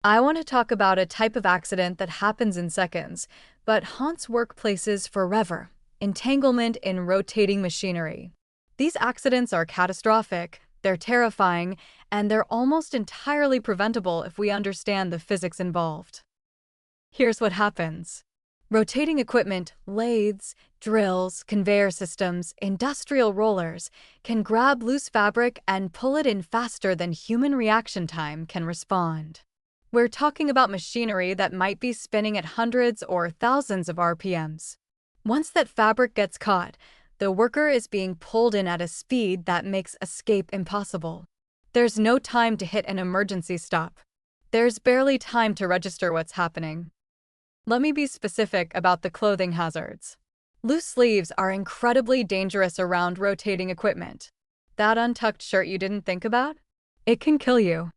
I want to talk about a type of accident that happens in seconds, but haunts workplaces forever: entanglement in rotating machinery. These accidents are catastrophic, they're terrifying, and they're almost entirely preventable if we understand the physics involved. Here's what happens. Rotating equipment, lathes, drills, conveyor systems, industrial rollers, can grab loose fabric and pull it in faster than human reaction time can respond. We're talking about machinery that might be spinning at hundreds or thousands of RPMs. Once that fabric gets caught, the worker is being pulled in at a speed that makes escape impossible. There's no time to hit an emergency stop. There's barely time to register what's happening. Let me be specific about the clothing hazards. Loose sleeves are incredibly dangerous around rotating equipment. That untucked shirt you didn't think about? It can kill you.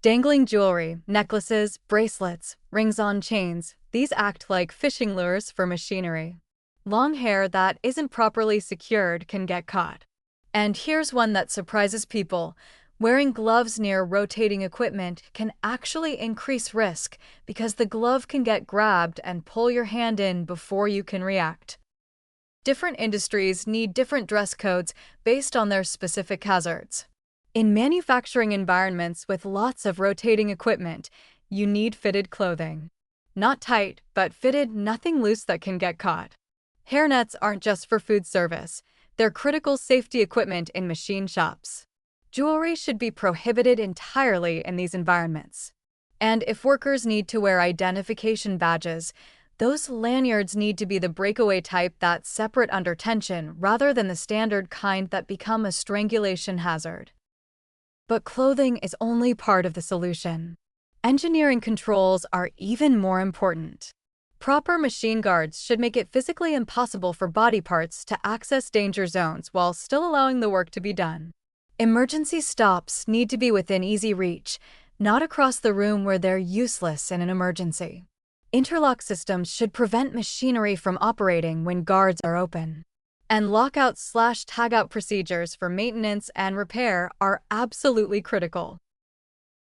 Dangling jewelry, necklaces, bracelets, rings on chains, these act like fishing lures for machinery. Long hair that isn't properly secured can get caught. And here's one that surprises people. Wearing gloves near rotating equipment can actually increase risk because the glove can get grabbed and pull your hand in before you can react. Different industries need different dress codes based on their specific hazards. In manufacturing environments with lots of rotating equipment, you need fitted clothing. Not tight, but fitted, nothing loose that can get caught. Hairnets aren't just for food service, they're critical safety equipment in machine shops. Jewelry should be prohibited entirely in these environments. And if workers need to wear identification badges, those lanyards need to be the breakaway type that's separate under tension rather than the standard kind that become a strangulation hazard. But clothing is only part of the solution. Engineering controls are even more important. Proper machine guards should make it physically impossible for body parts to access danger zones while still allowing the work to be done. Emergency stops need to be within easy reach, not across the room where they're useless in an emergency. Interlock systems should prevent machinery from operating when guards are open. And lockout/tagout procedures for maintenance and repair are absolutely critical.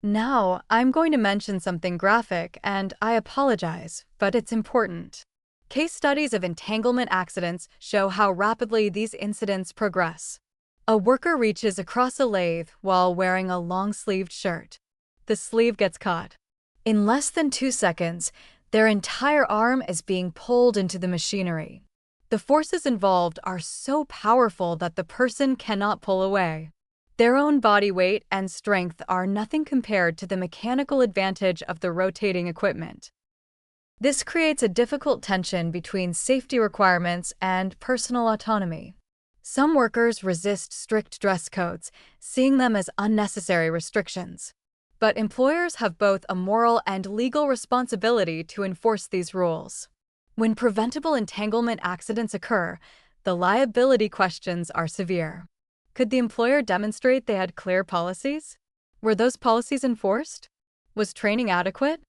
Now, I'm going to mention something graphic, and I apologize, but it's important. Case studies of entanglement accidents show how rapidly these incidents progress. A worker reaches across a lathe while wearing a long-sleeved shirt. The sleeve gets caught. In less than 2 seconds, their entire arm is being pulled into the machinery. The forces involved are so powerful that the person cannot pull away. Their own body weight and strength are nothing compared to the mechanical advantage of the rotating equipment. This creates a difficult tension between safety requirements and personal autonomy. Some workers resist strict dress codes, seeing them as unnecessary restrictions. But employers have both a moral and legal responsibility to enforce these rules. When preventable entanglement accidents occur, the liability questions are severe. Could the employer demonstrate they had clear policies? Were those policies enforced? Was training adequate?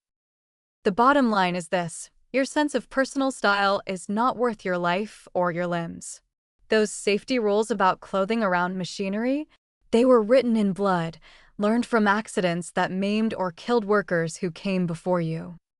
The bottom line is this: your sense of personal style is not worth your life or your limbs. Those safety rules about clothing around machinery, they were written in blood, learned from accidents that maimed or killed workers who came before you.